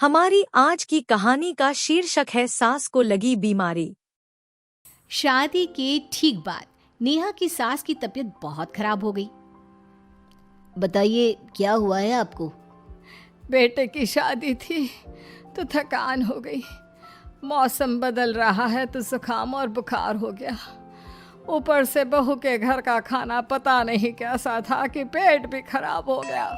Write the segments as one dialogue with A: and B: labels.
A: हमारी आज की कहानी का शीर्षक है सास को लगी बीमारी।
B: शादी के ठीक बाद नेहा की सास की तबीयत बहुत खराब हो गई। बताइए क्या हुआ है आपको?
C: बेटे की शादी थी तो थकान हो गई। मौसम बदल रहा है तो जुकाम और बुखार हो गया। ऊपर से बहू के घर का खाना पता नहीं कैसा था कि पेट भी खराब हो गया।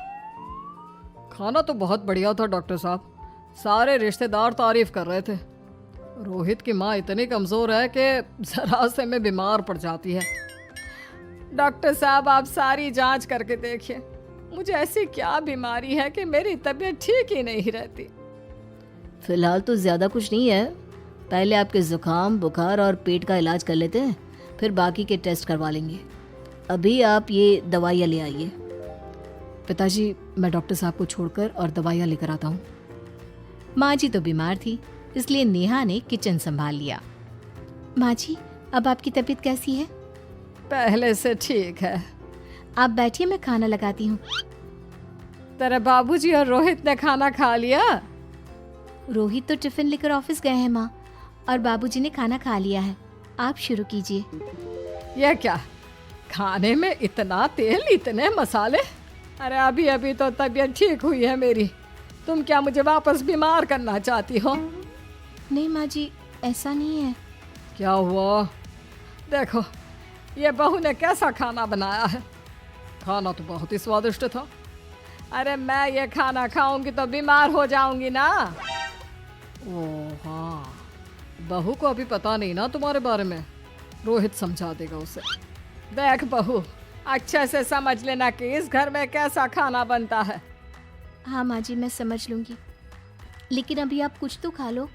C: खाना तो बहुत बढ़िया था डॉक्टर साहब, सारे रिश्तेदार तारीफ कर रहे थे। रोहित की माँ इतनी कमज़ोर है कि ज़रा से में बीमार पड़ जाती है। डॉक्टर साहब आप सारी जांच करके देखिए, मुझे ऐसी क्या बीमारी है कि मेरी तबीयत ठीक ही नहीं रहती।
B: फिलहाल तो ज़्यादा कुछ नहीं है, पहले आपके जुकाम बुखार और पेट का इलाज कर लेते हैं, फिर बाकी के टेस्ट करवा लेंगे। अभी आप ये दवाइयाँ ले आइए। पिताजी मैं डॉक्टर साहब को छोड़कर और दवाइयाँ लेकर आता हूँ। माँ जी तो बीमार थी, इसलिए नेहा ने किचन संभाल लिया। माँ जी अब आपकी तबीयत कैसी है?
C: पहले से ठीक है।
B: आप बैठिए, मैं खाना लगाती हूँ।
C: तेरे बाबूजी और रोहित ने खाना खा लिया?
B: रोहित तो टिफिन लेकर ऑफिस गए हैं माँ, और बाबूजी ने खाना खा लिया है। आप शुरू कीजिए।
C: यह क्या, खाने में इतना तेल इतने मसाले? अरे अभी अभी तो तबीयत ठीक हुई है मेरी, तुम क्या मुझे वापस बीमार करना चाहती हो?
B: नहीं माँ जी, ऐसा नहीं है।
C: क्या हुआ? देखो ये बहू ने कैसा खाना बनाया है। खाना तो बहुत ही स्वादिष्ट था। अरे मैं ये खाना खाऊंगी तो बीमार हो जाऊंगी ना। ओह हाँ, बहू को अभी पता नहीं ना तुम्हारे बारे में, रोहित समझा देगा उसे। देख बहू, अच्छे से समझ लेना कि इस घर में कैसा खाना बनता है।
B: हाँ माँ जी, मैं समझ लूँगी, लेकिन अभी आप कुछ तो खा लो।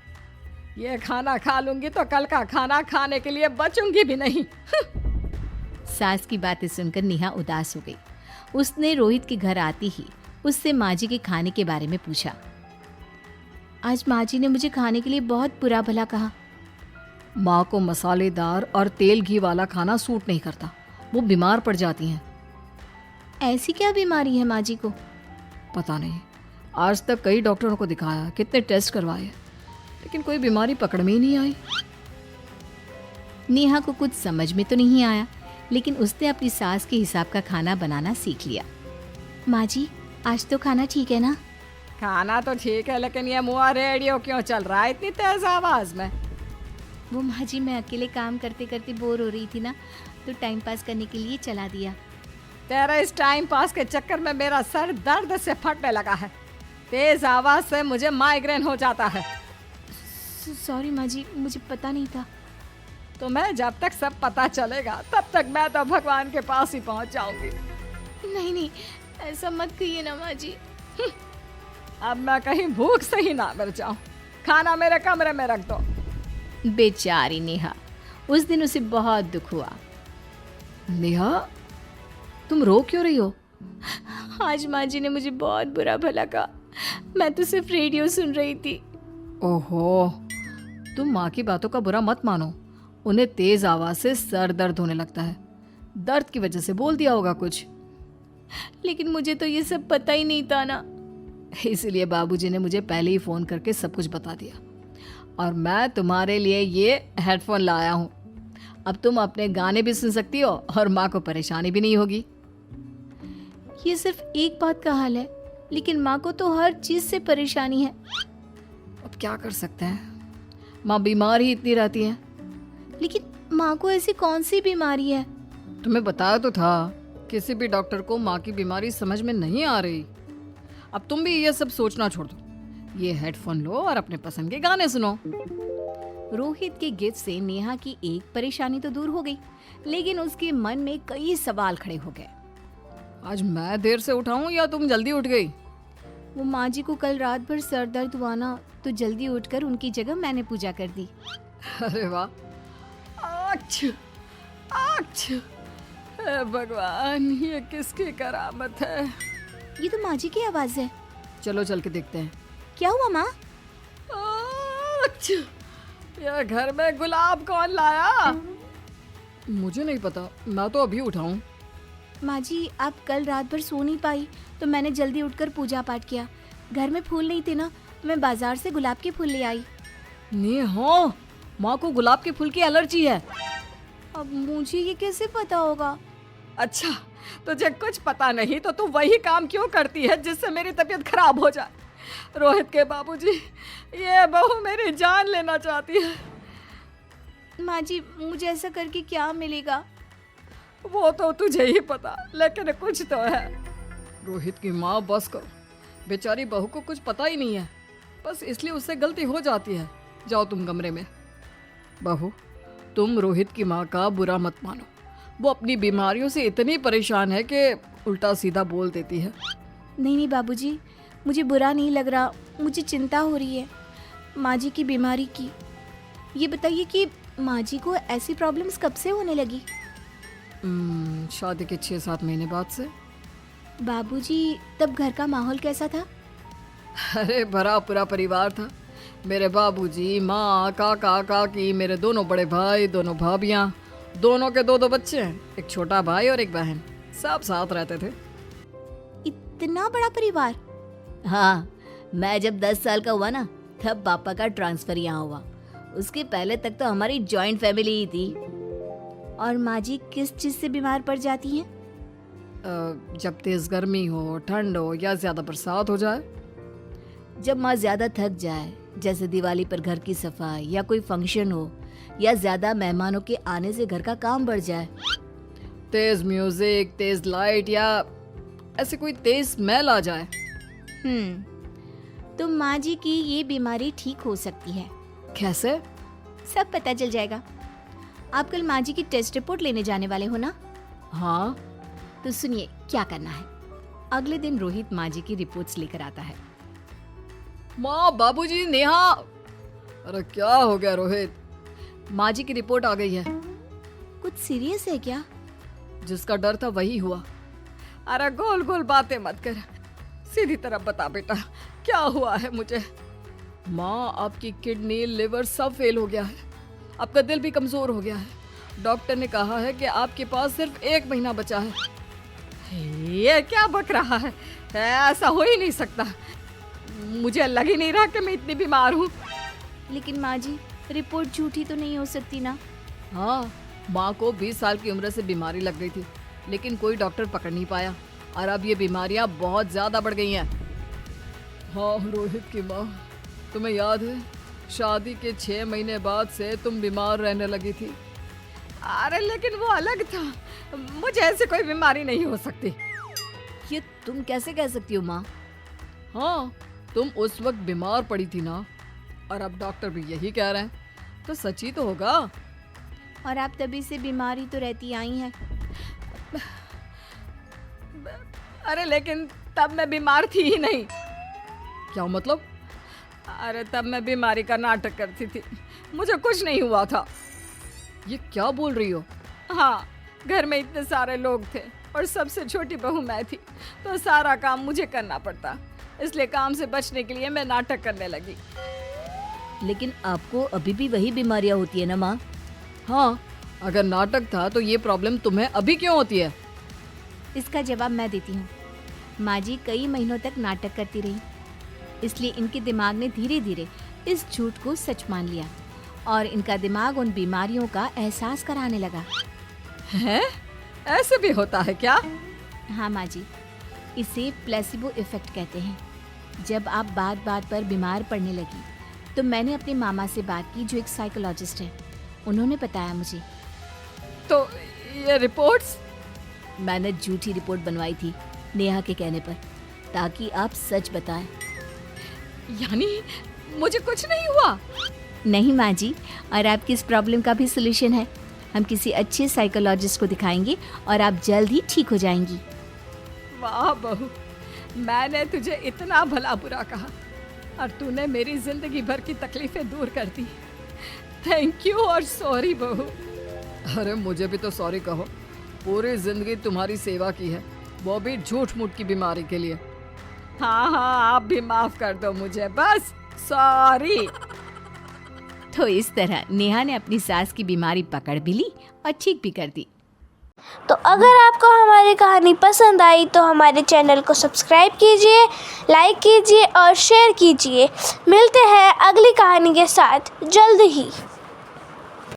C: ये खाना खा लूंगी तो कल का खाना खाने के लिए बचूंगी भी नहीं।
B: सास की बातें सुनकर नेहा उदास हो गई। उसने रोहित के घर आते ही उससे माँ जी के खाने के बारे में पूछा। आज माँ जी ने मुझे खाने के लिए बहुत बुरा भला कहा।
C: माँ को मसालेदार और तेल घी वाला खाना सूट नहीं करता, वो बीमार पड़ जाती हैं।
B: ऐसी क्या बीमारी है माँ जी को?
C: पता नहीं, आज तक कई डॉक्टरों को दिखाया, कितने टेस्ट करवाए, लेकिन कोई बीमारी पकड़ में ही नहीं आई।
B: नेहा को कुछ समझ में तो नहीं आया, लेकिन उसने अपनी सास के हिसाब का खाना बनाना सीख लिया। माँ जी आज तो खाना ठीक है ना?
C: खाना तो ठीक है, लेकिन ये मुआ रेडियो क्यों चल रहा है इतनी तेज आवाज में?
B: वो माँ जी मैं अकेले काम करते करते बोर हो रही थी ना, तो टाइम पास करने के लिए चला दिया।
C: तेरा इस टाइम पास के चक्कर में मेरा सर दर्द से फटने लगा है। तेज आवाज से मुझे माइग्रेन हो जाता है।
B: सॉरी माँ जी, मुझे पता नहीं था।
C: तुम्हें जब तक सब पता चलेगा तब तक मैं तो भगवान के पास ही पहुंच जाऊंगी।
B: नहीं नहीं, ऐसा मत कहिए ना माँ जी।
C: अब मैं कहीं भूख से ही ना मर जाऊं। खाना मेरे कमरे में रख दो।
B: बेचारी नेहा, उस दिन उसे बहुत दुख हुआ।
C: नेहा तुम रो क्यों रही हो?
B: आज माँ जी ने मुझे बहुत बुरा भला कहा, मैं तो सिर्फ रेडियो सुन रही थी।
C: ओहो, तुम माँ की बातों का बुरा मत मानो, उन्हें तेज आवाज से सर दर्द होने लगता है, दर्द की वजह से बोल दिया होगा कुछ।
B: लेकिन मुझे तो ये सब पता ही नहीं था ना।
C: इसीलिए बाबूजी ने मुझे पहले ही फोन करके सब कुछ बता दिया, और मैं तुम्हारे लिए ये हेडफोन लाया हूँ। अब तुम अपने गाने भी सुन सकती हो और माँ को परेशानी भी नहीं होगी।
B: ये सिर्फ एक बात का हाल है, लेकिन माँ को तो हर चीज से परेशानी है।
C: अब क्या कर सकते हैं, माँ बीमार ही इतनी रहती है।
B: लेकिन माँ को ऐसी कौन सी बीमारी है?
C: तुम्हें बताया तो था, किसी भी डॉक्टर को माँ की बीमारी समझ में नहीं आ रही। अब तुम भी ये सब सोचना छोड़ दो, ये हेडफोन लो और अपने पसंद के गाने सुनो।
B: रोहित के गिफ्ट से नेहा की एक परेशानी तो दूर हो गई, लेकिन उसके मन में कई सवाल खड़े हो गए।
C: आज मैं देर से उठाऊं या तुम जल्दी उठ गई?
B: वो माँ जी को कल रात भर सर दर्द हुआ ना, तो जल्दी उठकर उनकी जगह मैंने पूजा कर दी।
C: अरे वाह, अच्छा अच्छा, हे भगवान ये किसकी करामत है?
B: ये तो माँ जी की आवाज है।
C: चलो चल के देखते हैं।
B: क्या हुआ माँ?
C: अच्छा, यह घर में गुलाब कौन लाया? मुझे नहीं पता, मैं तो अभी उठा हूँ।
B: माँ जी आप कल रात भर सो नहीं पाई, तो मैंने जल्दी उठकर पूजा पाठ किया। घर में फूल नहीं थे ना, मैं बाजार से गुलाब के फूल ले आई।
C: नेहा, माँ को गुलाब के फूल की एलर्जी है।
B: अब मुझे ये कैसे पता होगा?
C: अच्छा, तुझे कुछ पता नहीं तो तू वही काम क्यों करती है जिससे मेरी तबीयत खराब हो जाए। रोहित के बाबूजी, ये बहू मेरी जान लेना चाहती है।
B: माँ जी, मुझे ऐसा करके क्या मिलेगा?
C: वो तो तुझे ही पता, लेकिन कुछ तो है। रोहित की माँ बस करो, बेचारी बहू को कुछ पता ही नहीं है, बस इसलिए उससे गलती हो जाती है। जाओ तुम कमरे में। बहू, तुम रोहित की माँ का बुरा मत मानो, वो अपनी बीमारियों से इतनी परेशान है कि उल्टा सीधा बोल देती है।
B: नहीं बाबूजी, मुझे बुरा नहीं लग रहा, मुझे चिंता हो रही है माँ जी की बीमारी की। ये बताइए कि माँ जी को ऐसी प्रॉब्लम्स कब से होने लगी?
C: शादी के 6-7 महीने बाद से।
B: बाबूजी, तब घर का माहौल कैसा था?
C: अरे भरा पूरा परिवार था। मेरे बाबूजी, माँ, काका, काकी, मेरे दोनों बड़े भाई, दोनों भाभियाँ, दोनों के 2-2 बच्चे हैं, एक छोटा भाई और एक बहन, सब साथ रहते थे।
B: इतना बड़ा परिवार? हाँ, मैं जब 10 साल का हुआ ना, तब पापा का ट्रांसफर यहाँ हुआ। उसके पहले तक तो हमारी जॉइंट फैमिली ही थी। और माँ जी किस चीज से बीमार पड़ जाती हैं?
C: जब तेज गर्मी हो, ठंड हो या ज्यादा बरसात हो जाए।
B: जब माँ ज्यादा थक जाए, जैसे दिवाली पर घर की सफाई या कोई फंक्शन हो, या ज्यादा मेहमानों के आने से घर का काम बढ़ जाए।
C: तेज म्यूजिक, तेज लाइट या ऐसे कोई तेज स्मेल आ जाए।
B: तो माँ जी की ये बीमारी ठीक हो सकती है।
C: कैसे?
B: सब पता चल जाएगा। आप कल माँ जी की टेस्ट रिपोर्ट लेने जाने वाले हो ना?
C: हाँ।
B: तो सुनिए क्या करना है। अगले दिन रोहित माँ जी की रिपोर्ट्स लेकर आता है।
C: माँ, बाबूजी, नेहा। अरे क्या हो गया रोहित? माँ जी की रिपोर्ट आ गई है।
B: कुछ सीरियस है क्या?
C: जिसका डर था वही हुआ। अरे गोल गोल बातें मत कर, सीधी तरफ बता बेटा, क्या हुआ है मुझे? माँ, आपकी किडनी, लिवर सब फेल हो गया है, आपका दिल भी कमजोर हो गया है। डॉक्टर ने कहा है कि आपके पास सिर्फ 1 महीना बचा है। ये क्या बक रहा है? ऐसा हो ही नहीं सकता। मुझे लग ही नहीं रहा कि मैं इतनी बीमार हूँ।
B: लेकिन माँ जी, रिपोर्ट झूठी तो नहीं हो सकती ना?
C: हाँ, माँ को 20 साल की उम्र से बीमारी लग गई थी, लेकिन कोई डॉक्टर पकड़ नहीं पाया और अब ये बीमारियां बहुत ज्यादा बढ़ गई हैं। हाँ रोहित की माँ, तुम्हें याद है शादी के 6 महीने बाद से तुम बीमार रहने लगी थी। अरे लेकिन वो अलग था, मुझे ऐसी कोई बीमारी नहीं हो सकती।
B: ये तुम कैसे कह सकती हो माँ?
C: हाँ, तुम उस वक्त बीमार पड़ी थी ना, और अब डॉक्टर भी यही कह रहे हैं, तो सच ही तो होगा।
B: और आप तभी से बीमारी तो रहती आई हैं।
C: अरे लेकिन तब मैं बीमार थी ही नहीं। क्या मतलब? अरे तब मैं बीमारी का नाटक करती थी, मुझे कुछ नहीं हुआ था। ये क्या बोल रही हो? हाँ, घर में इतने सारे लोग थे और सबसे छोटी बहू मैं थी, तो सारा काम मुझे करना पड़ता, इसलिए काम से बचने के लिए मैं नाटक करने लगी।
B: लेकिन आपको अभी भी वही बीमारियां होती है ना माँ?
C: हाँ, अगर नाटक था तो ये प्रॉब्लम तुम्हें अभी क्यों होती है?
B: इसका जवाब मैं देती हूँ। माँ जी कई महीनों तक नाटक करती रही, इसलिए इनके दिमाग ने धीरे धीरे इस झूठ को सच मान लिया और इनका दिमाग उन बीमारियों का एहसास कराने लगा।
C: हैं? ऐसे भी होता है क्या?
B: हाँ माँ जी, इसे प्लेसिबो इफेक्ट कहते हैं। जब आप बात बात पर बीमार पड़ने लगी तो मैंने अपने मामा से बात की, जो एक साइकोलॉजिस्ट है। उन्होंने बताया मुझे।
C: तो ये रिपोर्ट्स?
B: मैंने झूठी रिपोर्ट बनवाई थी नेहा के कहने पर, ताकि आप सच बताएं।
C: यानी मुझे कुछ नहीं हुआ?
B: नहीं माँ जी, और आपकी इस प्रॉब्लम का भी सोल्यूशन है। हम किसी अच्छे साइकोलॉजिस्ट को दिखाएंगे और आप जल्द ही ठीक हो जाएंगी।
C: वाह बहू, मैंने तुझे इतना भला बुरा कहा और तूने मेरी जिंदगी भर की तकलीफें दूर कर दी। थैंक यू और सॉरी बहू। अरे मुझे भी तो सॉरी कहो, पूरी जिंदगी तुम्हारी सेवा की है, वो भी झूठ मूठ की बीमारी के लिए। हाँ हाँ, आप भी माफ कर दो मुझे, बस सॉरी।
B: तो इस तरह नेहा ने अपनी सास की बीमारी पकड़ भी ली और ठीक भी कर दी।
D: तो अगर आपको हमारी कहानी पसंद आई तो हमारे चैनल को सब्सक्राइब कीजिए, लाइक कीजिए और शेयर कीजिए। मिलते हैं अगली कहानी के साथ जल्द ही।